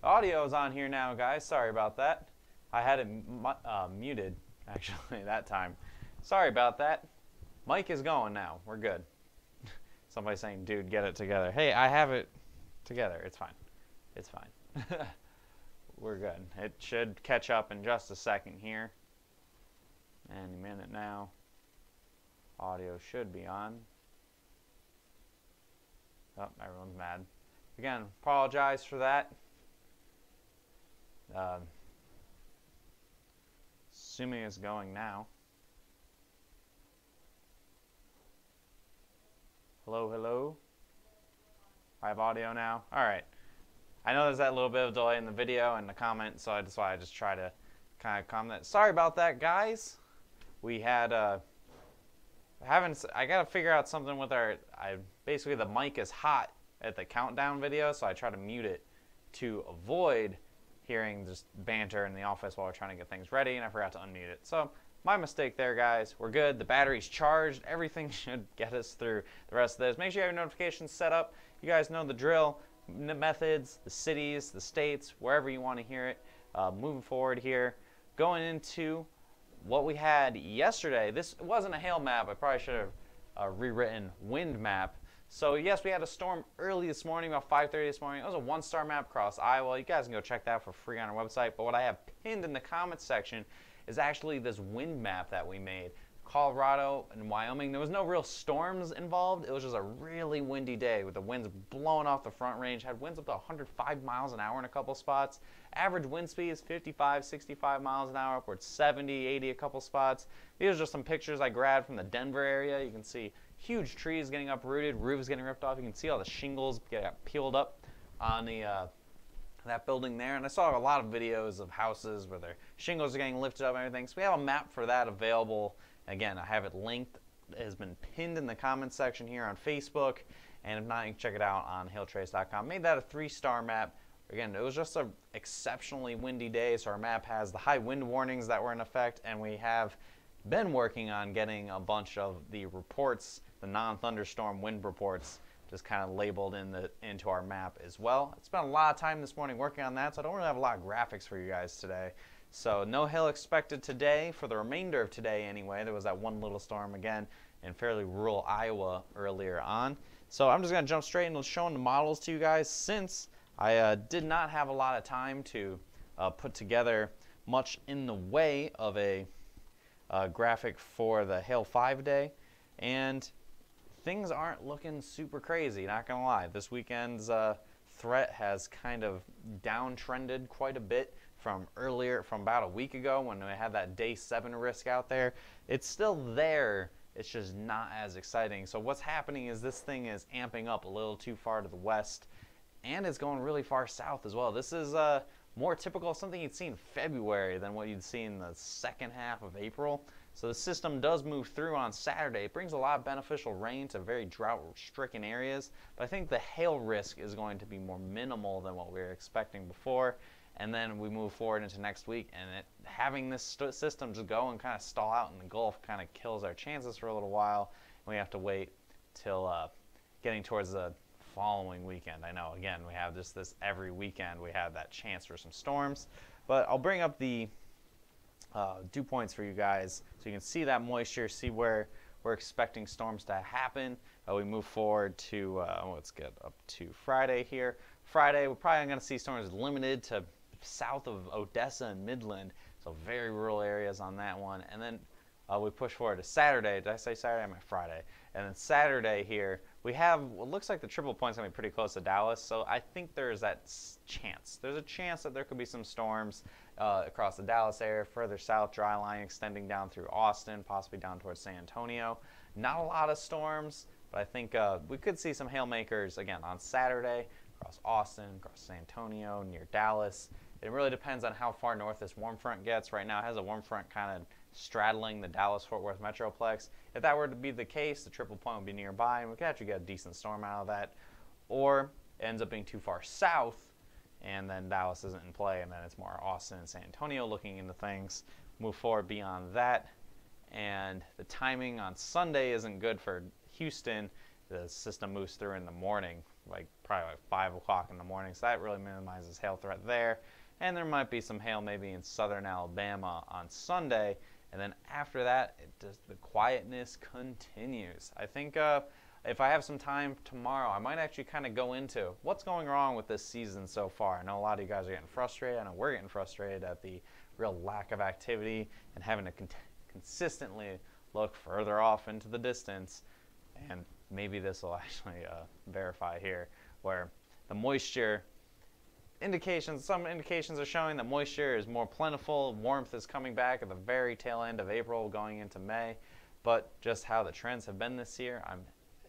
Audio is on here now, guys. Sorry about that. I had it muted, actually, that time. Sorry about that. Mic is going now. We're good. Somebody saying, dude, get it together. Hey, I have it together. It's fine. It's fine. We're good. It should catch up in just a second here. Any minute now. Audio should be on. Oh, everyone's mad. Again, apologize for that. Assuming it's going now. Hello, hello. I have audio now. All right. I know there's that little bit of delay in the video and the comment, so that's why I just try to kind of comment. Sorry about that, guys. We had I gotta figure out something with our. Basically the mic is hot at the countdown video, so I try to mute it to avoid hearing just banter in the office while we're trying to get things ready, and I forgot to unmute it. So my mistake there, guys. We're good. The battery's charged. Everything should get us through the rest of this. Make sure you have your notifications set up. You guys know the drill. The methods, the cities, the states, wherever you want to hear it. Moving forward here, going into what we had yesterday. This wasn't a hail map. I probably should have rewritten wind map. So yes, we had a storm early this morning, about 5:30 this morning. It was a one-star map across Iowa. You guys can go check that for free on our website. But what I have pinned in the comments section is actually this wind map that we made. Colorado and Wyoming, there was no real storms involved. It was just a really windy day with the winds blowing off the Front Range. Had winds up to 105 miles an hour in a couple spots. Average wind speed is 55, 65 miles an hour, upwards 70, 80 a couple spots. These are just some pictures I grabbed from the Denver area. You can see huge trees getting uprooted, roofs getting ripped off. You can see all the shingles get peeled up on the that building there. And I saw a lot of videos of houses where their shingles are getting lifted up and everything. So we have a map for that available. Again, I have it linked. It has been pinned in the comments section here on Facebook. And if not, you can check it out on hailtrace.com. Made that a 3-star map. Again, it was just an exceptionally windy day, so our map has the high wind warnings that were in effect, and we have been working on getting a bunch of the reports, the non-thunderstorm wind reports, just kind of labeled into our map as well. I spent a lot of time this morning working on that, so I don't really have a lot of graphics for you guys today. So no hail expected today, for the remainder of today anyway. There was that one little storm again in fairly rural Iowa earlier on. So I'm just going to jump straight into showing the models to you guys, since I did not have a lot of time to put together much in the way of a graphic for the Hail 5 day, and things aren't looking super crazy, not gonna lie. This weekend's threat has kind of downtrended quite a bit from about a week ago when we had that day 7 risk out there. It's still there, it's just not as exciting. So what's happening is this thing is amping up a little too far to the west, and it's going really far south as well. This is more typical of something you'd see in February than what you'd see in the second half of April. So the system does move through on Saturday. It brings a lot of beneficial rain to very drought-stricken areas, but I think the hail risk is going to be more minimal than what we were expecting before. And then we move forward into next week, and having this system just go and kind of stall out in the Gulf kind of kills our chances for a little while. We have to wait till getting towards the following weekend. I know, again, we have this every weekend we have that chance for some storms, but I'll bring up the dew points for you guys so you can see that moisture, see where we're expecting storms to happen. We move forward to let's get up to Friday here. Friday, we're probably going to see storms limited to south of Odessa and Midland, so very rural areas on that one. And then we push forward to Saturday. Did I say Saturday? I meant Friday. And then Saturday here, we have what looks like the triple point's going to be pretty close to Dallas, so I think there's that chance. There's a chance that there could be some storms across the Dallas area, further south, dry line extending down through Austin, possibly down towards San Antonio. Not a lot of storms, but I think we could see some hailmakers, again, on Saturday, across Austin, across San Antonio, near Dallas. It really depends on how far north this warm front gets. Right now it has a warm front kind of straddling the Dallas-Fort Worth Metroplex. If that were to be the case, the triple point would be nearby, and we could actually get a decent storm out of that. Or it ends up being too far south, and then Dallas isn't in play, and then it's more Austin and San Antonio looking into things. Move forward beyond that, and the timing on Sunday isn't good for Houston. The system moves through in the morning. like probably like 5 o'clock in the morning, so that really minimizes hail threat there. And there might be some hail maybe in southern Alabama on Sunday, and then after that, the quietness continues. I think if I have some time tomorrow, I might actually kind of go into what's going wrong with this season so far. I know a lot of you guys are getting frustrated. I know we're getting frustrated at the real lack of activity and having to consistently look further off into the distance. And maybe this will actually verify here, where the moisture indications, some indications are showing that moisture is more plentiful, warmth is coming back at the very tail end of April going into May, but just how the trends have been this year, I'm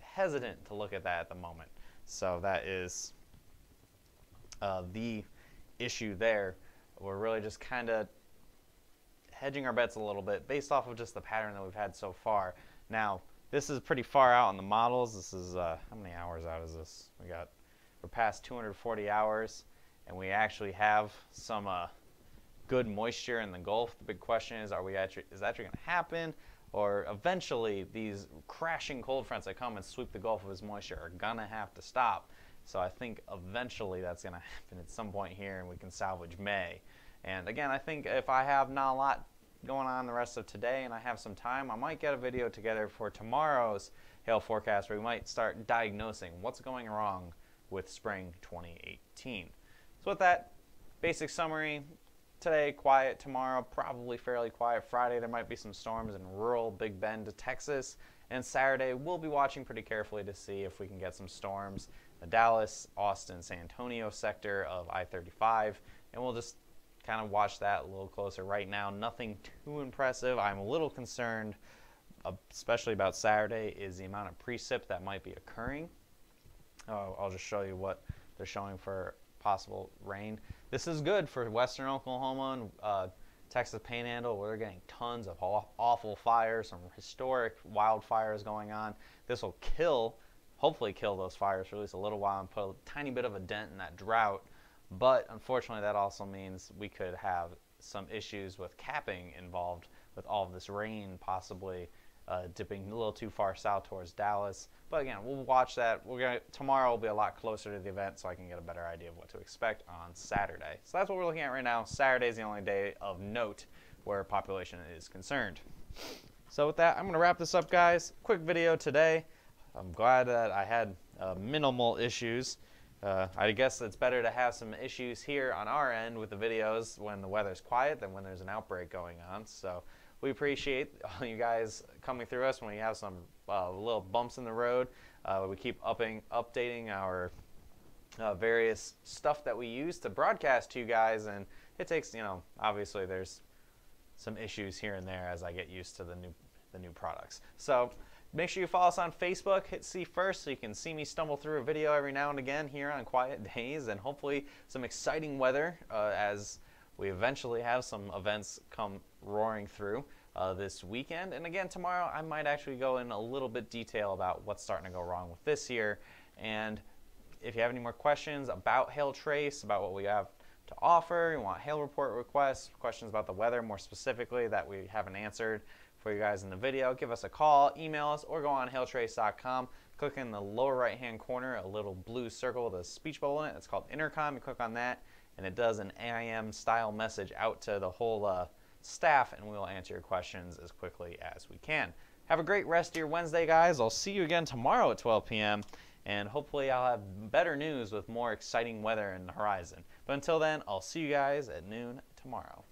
hesitant to look at that at the moment. So that is the issue there. We're really just kind of hedging our bets a little bit based off of just the pattern that we've had so far. Now, this is pretty far out on the models. This is, how many hours out is this? We're past 240 hours, and we actually have some good moisture in the Gulf. The big question is, is that actually going to happen? Or eventually, these crashing cold fronts that come and sweep the Gulf of its moisture are going to have to stop. So I think eventually that's going to happen at some point here, and we can salvage May. And again, I think if I have not a lot going on the rest of today and I have some time, I might get a video together for tomorrow's hail forecast where we might start diagnosing what's going wrong with spring 2018. So with that, basic summary. Today, quiet. Tomorrow, probably fairly quiet. Friday, there might be some storms in rural Big Bend, Texas. And Saturday, we'll be watching pretty carefully to see if we can get some storms in the Dallas, Austin, San Antonio sector of I-35. And we'll just kind of watch that a little closer. Right now, nothing too impressive. I'm a little concerned, especially about Saturday, is the amount of precip that might be occurring. I'll just show you what they're showing for possible rain. This is good for western Oklahoma and Texas Panhandle, where they're getting tons of awful fires, some historic wildfires going on. This will hopefully kill those fires for at least a little while and put a tiny bit of a dent in that drought. But unfortunately, that also means we could have some issues with capping involved with all of this rain possibly dipping a little too far south towards Dallas. But again, we'll watch that. Tomorrow will be a lot closer to the event, so I can get a better idea of what to expect on Saturday. So that's what we're looking at right now. Saturday is the only day of note where population is concerned. So with that, I'm going to wrap this up, guys. Quick video today. I'm glad that I had minimal issues. I guess it's better to have some issues here on our end with the videos when the weather's quiet than when there's an outbreak going on. So we appreciate all you guys coming through us when we have some little bumps in the road. We keep updating our various stuff that we use to broadcast to you guys, and it takes, obviously there's some issues here and there as I get used to the new products. So make sure you follow us on Facebook. Hit see first so you can see me stumble through a video every now and again here on quiet days, and hopefully some exciting weather as we eventually have some events come roaring through this weekend. And again, tomorrow I might actually go in a little bit detail about what's starting to go wrong with this year. And if you have any more questions about Hail Trace, about what we have to offer, you want hail report requests, questions about the weather more specifically that we haven't answered for you guys in the video, give us a call, email us, or go on hailtrace.com. Click in the lower right hand corner, a little blue circle with a speech bubble in it. It's called Intercom. You click on that, and it does an AIM style message out to the whole staff, and we will answer your questions as quickly as we can. Have a great rest of your Wednesday, guys. I'll see you again tomorrow at 12 p.m. and hopefully I'll have better news with more exciting weather in the horizon. But until then, I'll see you guys at noon tomorrow.